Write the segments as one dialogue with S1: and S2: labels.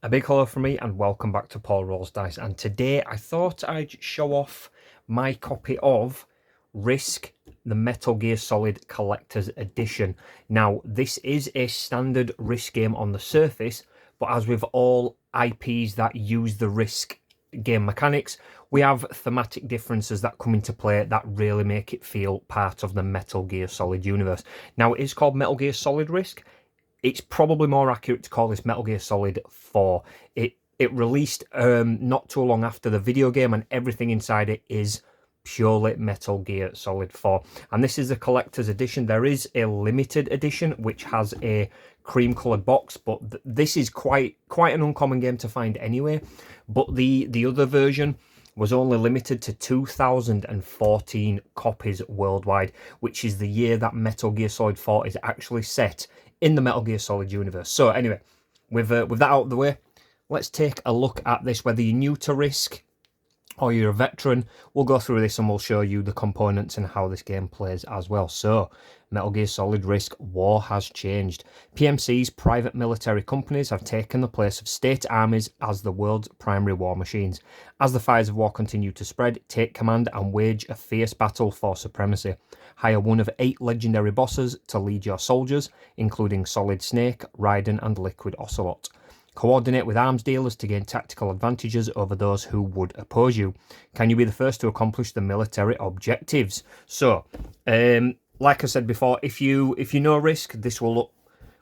S1: A big hello from me and welcome back to Paul Rolls Dice, and today I thought I'd show off my copy of Risk, the Metal Gear Solid Collector's Edition. Now this is a standard Risk game on the surface, but as with all IPs that use the Risk game mechanics, we have thematic differences that come into play that really make it feel part of the Metal Gear Solid universe. Now it is called Metal Gear Solid Risk. It's probably more accurate to call this Metal Gear Solid 4. It released not too long after the video game, and everything inside it is purely Metal Gear Solid 4. And this is a collector's edition. There is a limited edition which has a cream-coloured box, but this is quite an uncommon game to find anyway. But the other version was only limited to 2014 copies worldwide, which is the year that Metal Gear Solid 4 is actually set in the Metal Gear Solid universe. So anyway, with that out of the way, let's take a look at this. Whether you're new to Risk or you're a veteran, we'll go through this and we'll show you the components and how this game plays as well. So, Metal Gear Solid Risk: War has changed. PMC's private military companies have taken the place of state armies as the world's primary war machines. As the fires of war continue to spread, take command and wage a fierce battle for supremacy. Hire one of 8 legendary bosses to lead your soldiers, including Solid Snake, Raiden and Liquid Ocelot. Coordinate with arms dealers to gain tactical advantages over those who would oppose you. Can you be the first to accomplish the military objectives? So, like I said before, if you know Risk, this will look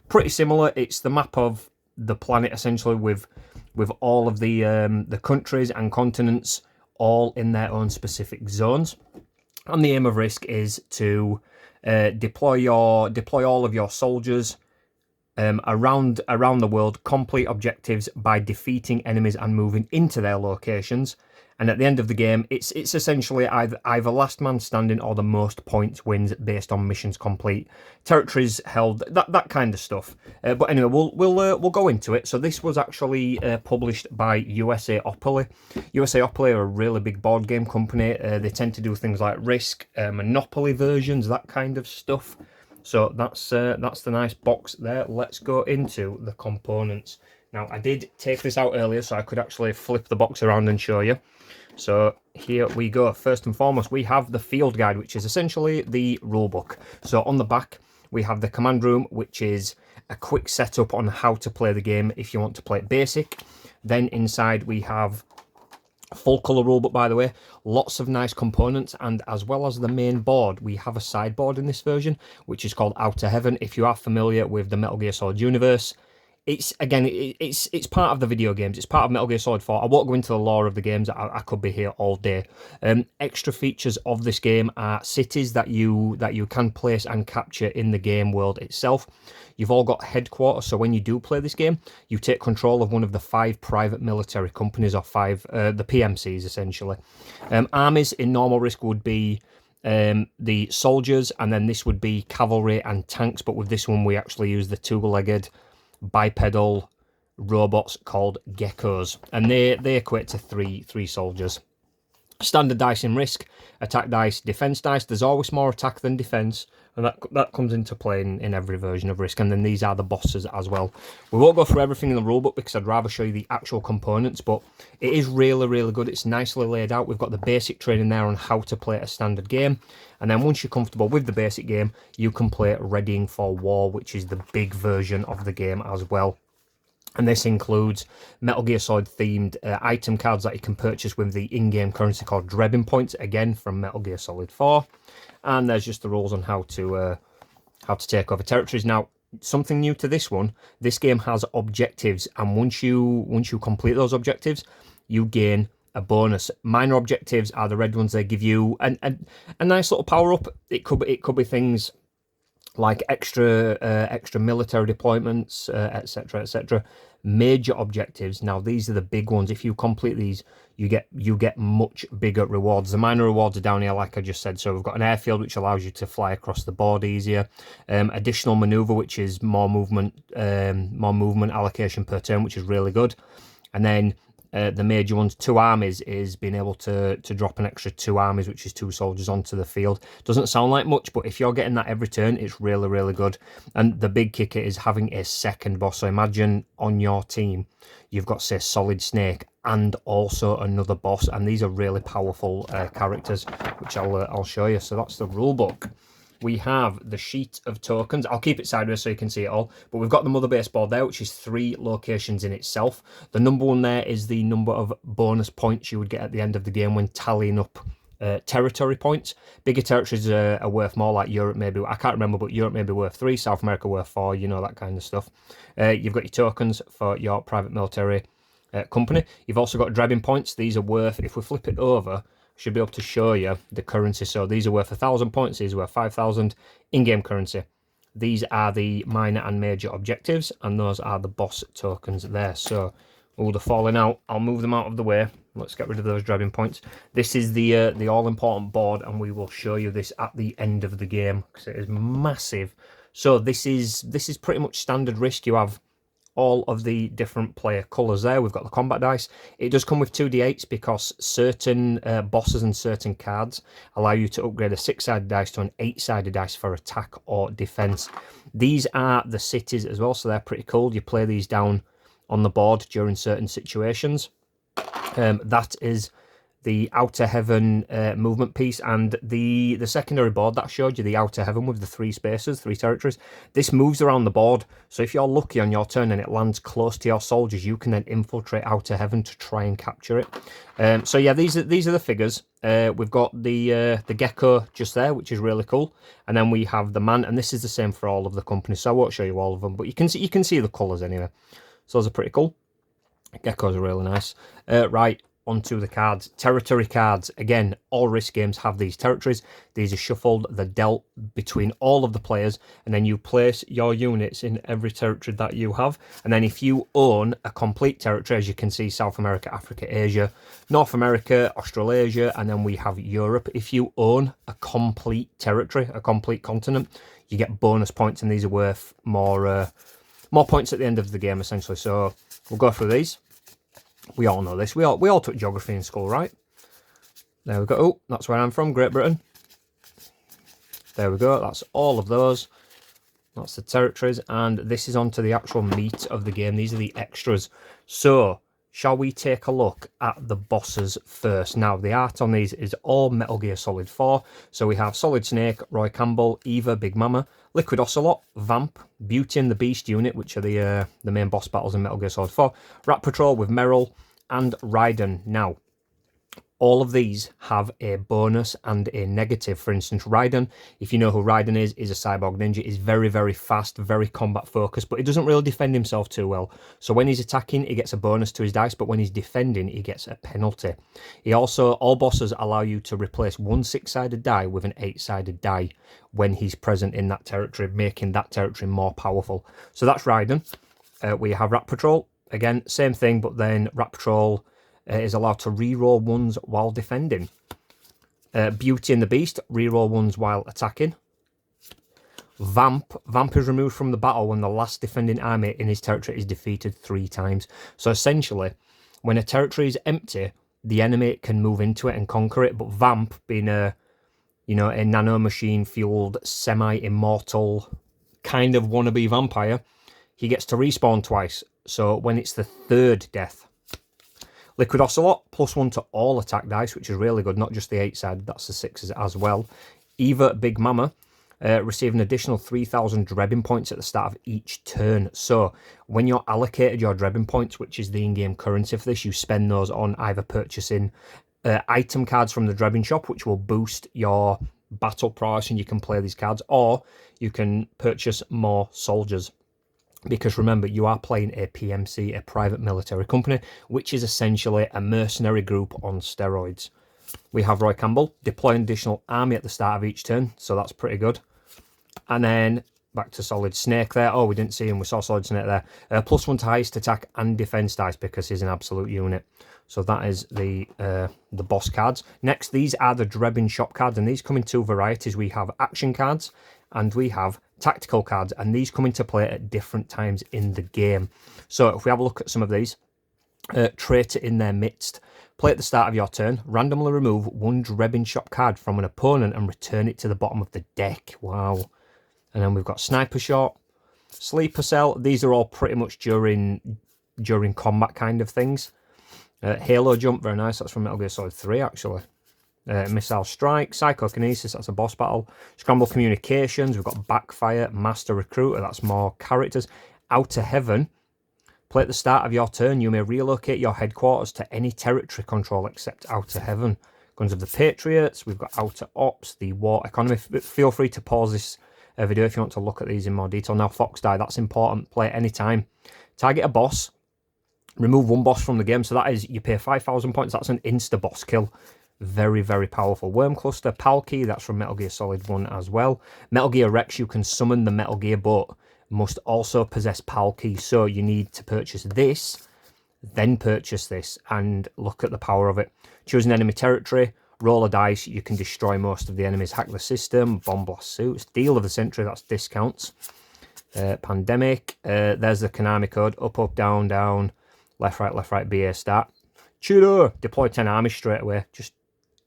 S1: pretty similar. It's the map of the planet essentially, with all of the countries and continents all in their own specific zones. And the aim of Risk is to deploy all of your soldiers around the world, complete objectives by defeating enemies and moving into their locations. And at the end of the game, it's essentially either last man standing or the most points wins based on missions complete, territories held, that kind of stuff. But anyway, we'll go into it. So this was actually published by USAopoly. USAopoly are a really big board game company. They tend to do things like Risk, Monopoly versions, that kind of stuff. So that's the nice box there. Let's go into the components. Now, I did take this out earlier so I could actually flip the box around and show you. So here we go. First and foremost, we have the field guide, which is essentially the rulebook. So on the back, we have the command room, which is a quick setup on how to play the game if you want to play it basic. Then inside we have full colour rulebook, by the way, lots of nice components, and as well as the main board, we have a sideboard in this version, which is called Outer Heaven. If you are familiar with the Metal Gear Solid universe, it's part of the video games. It's part of Metal Gear Solid 4. I won't go into the lore of the games. I could be here all day. Extra features of this game are cities that you can place and capture in the game world itself. You've all got headquarters, so when you do play this game, you take control of one of the 5 private military companies, or 5 the PMCs essentially. Armies in normal Risk would be the soldiers, and then this would be cavalry and tanks. But with this one, we actually use the 2-legged bipedal robots called geckos, and they equate to three soldiers. Standard dice in Risk: attack dice, defense dice. There's always more attack than defense, and that comes into play in every version of Risk. And then these are the bosses as well. We won't go through everything in the rulebook because I'd rather show you the actual components, but it is really good. It's nicely laid out. We've got the basic training there on how to play a standard game, and then once you're comfortable with the basic game, you can play Readying for War, which is the big version of the game as well. And this includes Metal Gear Solid themed item cards that you can purchase with the in-game currency called Drebin points, again from Metal Gear Solid 4. And there's just the rules on how to take over territories. Now, something new to this one: this game has objectives, and once you complete those objectives, you gain a bonus. Minor objectives are the red ones. They give you a nice little power up. It could be things like extra military deployments, etc. Major objectives, now these are the big ones. If you complete these, you get much bigger rewards. The minor rewards are down here, like I just said. So we've got an airfield, which allows you to fly across the board easier. Additional maneuver, which is more movement allocation per turn, which is really good. And then the major ones. 2 armies is being able to drop an extra 2 armies, which is 2 soldiers onto the field. Doesn't sound like much, but if you're getting that every turn, it's really, really good. And the big kicker is having a second boss. So imagine on your team, you've got, say, Solid Snake and also another boss, and these are really powerful characters, which I'll show you. So that's the rule book. We have the sheet of tokens. I'll keep it sideways so you can see it all. But we've got the mother base board there, which is 3 locations in itself. The number 1 there is the number of bonus points you would get at the end of the game when tallying up territory points. Bigger territories are worth more, like Europe maybe. I can't remember, but Europe may be worth 3, South America worth 4, you know, that kind of stuff. You've got your tokens for your private military company. You've also got Drebin points. These are worth, if we flip it over, should be able to show you the currency. So these are worth 1,000 points, these are worth 5,000 in-game currency. These are the minor and major objectives, and those are the boss tokens there. So, oh, they're falling out. I'll move them out of the way. Let's get rid of those Drebin points. This is the all-important board, and we will show you this at the end of the game because it is massive. So this is pretty much standard Risk. You have all of the different player colours there. We've got the combat dice. It does come with 2d8s because certain bosses and certain cards allow you to upgrade a 6-sided dice to an 8-sided dice for attack or defence. These are the cities as well, so they're pretty cool. You play these down on the board during certain situations. That is the Outer Heaven movement piece, and the secondary board that showed you the Outer Heaven with the 3 spaces, 3 territories. This moves around the board, so if you're lucky on your turn and it lands close to your soldiers, you can then infiltrate Outer Heaven to try and capture it. So yeah, these are the figures. We've got the gecko just there, which is really cool, and then we have the man, and this is the same for all of the companies. So I won't show you all of them, but you can see the colours anyway. So those are pretty cool. Geckos are really nice. Right. Onto the cards. Territory cards. Again, all Risk games have these territories. These are shuffled, they're dealt between all of the players, and then you place your units in every territory that you have. And then if you own a complete territory, as you can see, South America, Africa, Asia, North America, Australasia, and then we have Europe. If you own a complete territory, a complete continent, you get bonus points, and these are worth more points at the end of the game, essentially. So we'll go through these. We all know this. We all took geography in school, right? There we go. Oh, that's where I'm from, Great Britain. There we go. That's all of those. That's the territories. And this is onto the actual meat of the game. These are the extras. So, shall we take a look at the bosses first? Now, the art on these is all Metal Gear Solid 4. So we have Solid Snake, Roy Campbell, Eva, Big Mama, Liquid Ocelot, Vamp, Beauty and the Beast unit, which are the main boss battles in Metal Gear Solid 4, Rat Patrol with Meryl, and Raiden. Now, all of these have a bonus and a negative. For instance, Raiden, if you know who Raiden is a cyborg ninja. Is very, very fast, very combat focused, but he doesn't really defend himself too well. So when he's attacking, he gets a bonus to his dice, but when he's defending, he gets a penalty. He also, all bosses allow you to replace one 6-sided die with an 8-sided die when he's present in that territory, making that territory more powerful. So that's Raiden. We have Rat Patrol. Again, same thing, but then Rat Patrol is allowed to reroll ones while defending. Beauty and the Beast, reroll ones while attacking. Vamp is removed from the battle when the last defending army in his territory is defeated 3 times. So essentially, when a territory is empty, the enemy can move into it and conquer it. But Vamp, being a nanomachine fueled, semi-immortal kind of wannabe vampire, he gets to respawn twice. So when it's the 3rd death. Liquid Ocelot, +1 to all attack dice, which is really good, not just the 8-sided, that's the 6s as well. Eva, Big Mama, receive an additional 3,000 Drebin points at the start of each turn. So when you're allocated your Drebin points, which is the in-game currency for this, you spend those on either purchasing item cards from the Drebin shop, which will boost your battle prowess and you can play these cards, or you can purchase more soldiers. Because remember, you are playing a PMC, a private military company, which is essentially a mercenary group on steroids. We have Roy Campbell, deploy an additional army at the start of each turn, so that's pretty good. And then back to Solid Snake there. Oh, we didn't see him, we saw Solid Snake there. +1 to highest attack and defense dice because he's an absolute unit. So that is the boss cards. Next, these are the Drebin shop cards, and these come in 2 varieties. We have action cards and we have tactical cards, and these come into play at different times in the game. So if we have a look at some of these, traitor in their midst. Play at the start of your turn. Randomly remove one Drebin shop card from an opponent and return it to the bottom of the deck. Wow. And then we've got sniper shot, sleeper cell. These are all pretty much during combat kind of things. Halo jump, very nice. That's from Metal Gear Solid 3 actually. Missile strike, psychokinesis, that's a boss battle. Scramble communications, we've got backfire, master recruiter, that's more characters. Outer heaven, play at the start of your turn. You may relocate your headquarters to any territory control except outer heaven. Guns of the Patriots, we've got outer ops, the war economy. Feel free to pause this video if you want to look at these in more detail. Now Fox die, that's important. Play at any time. Target a boss. Remove one boss from the game. So that is, you pay 5,000 points. That's an insta boss kill. Very, very powerful. Worm Cluster, Palkey, that's from Metal Gear Solid 1 as well. Metal Gear Rex, you can summon the Metal Gear, but must also possess Palkey. So you need to purchase this, then purchase this, and look at the power of it. Choose an enemy territory, roll a dice, you can destroy most of the enemies. Hack the system, bomb blast suits, deal of the century, that's discounts. Pandemic, there's the Konami code, up, up, down, down, left, right, BA start. Chudo, deploy 10 armies straight away, just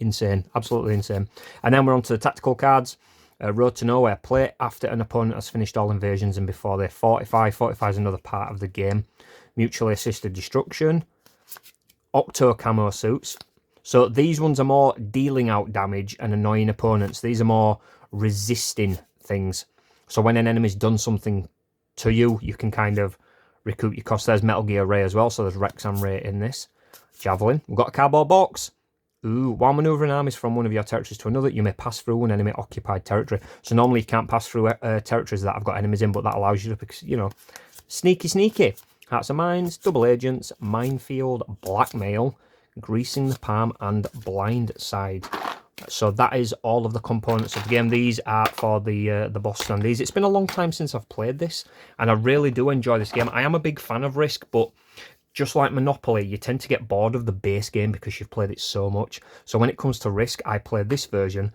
S1: insane, absolutely insane. And then we're on to the tactical cards. Road to Nowhere, play after an opponent has finished all invasions and before they fortify. Fortify is another part of the game. Mutually assisted destruction. Octo camo suits. So these ones are more dealing out damage and annoying opponents. These are more resisting things. So when an enemy's done something to you, you can kind of recoup your costs. There's Metal Gear Ray as well, so there's Rex and Ray in this. Javelin, we've got a cardboard box. Ooh, while manoeuvring armies from one of your territories to another, you may pass through an enemy occupied territory. So normally you can't pass through territories that have got enemies in, but that allows you to, you know, sneaky. Hearts of Mines, double agents, minefield, blackmail, greasing the palm, and blind side. So that is all of the components of the game. These are for the boss standees. It's been a long time since I've played this, and I really do enjoy this game. I am a big fan of Risk, but just like Monopoly, you tend to get bored of the base game because you've played it so much. So when it comes to Risk, I play this version,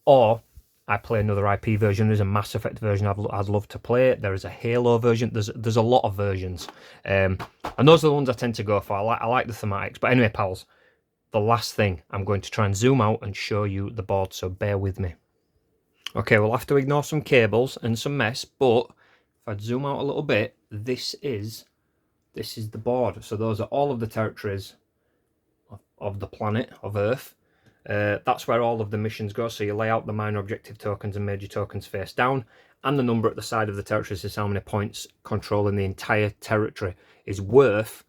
S1: or I play another IP version. There's a Mass Effect version I'd love to play. There is a Halo version. There's a lot of versions. And those are the ones I tend to go for. I like the thematics. But anyway, pals, the last thing, I'm going to try and zoom out and show you the board, so bear with me. Okay, we'll have to ignore some cables and some mess, but if I zoom out a little bit, this is the board. So those are all of the territories of the planet, of Earth. That's where all of the missions go. So you lay out the minor objective tokens and major tokens face down, and the number at the side of the territories is how many points controlling the entire territory is worth.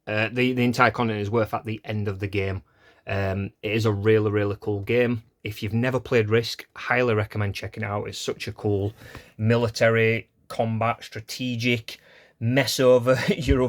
S1: The entire continent is worth at the end of the game. It is a really, really cool game. If you've never played Risk, highly recommend checking it out. It's such a cool military, combat, strategic, mess over your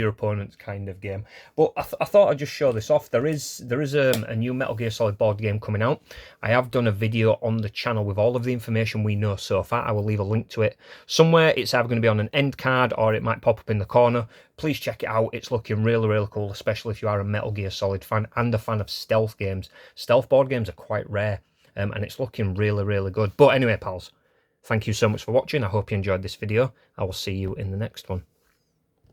S1: opponents kind of game. But I thought I'd just show this off. There is a new Metal Gear Solid board game coming out. I have done a video on the channel with all of the information we know so far. I will leave a link to it somewhere. It's either going to be on an end card or it might pop up in the corner. Please check it out. It's looking really, really cool, especially if you are a Metal Gear Solid fan and a fan of stealth games. Stealth board games are quite rare, and it's looking really, really good. But anyway, pals, thank you so much for watching. I hope you enjoyed this video. I will see you in the next one.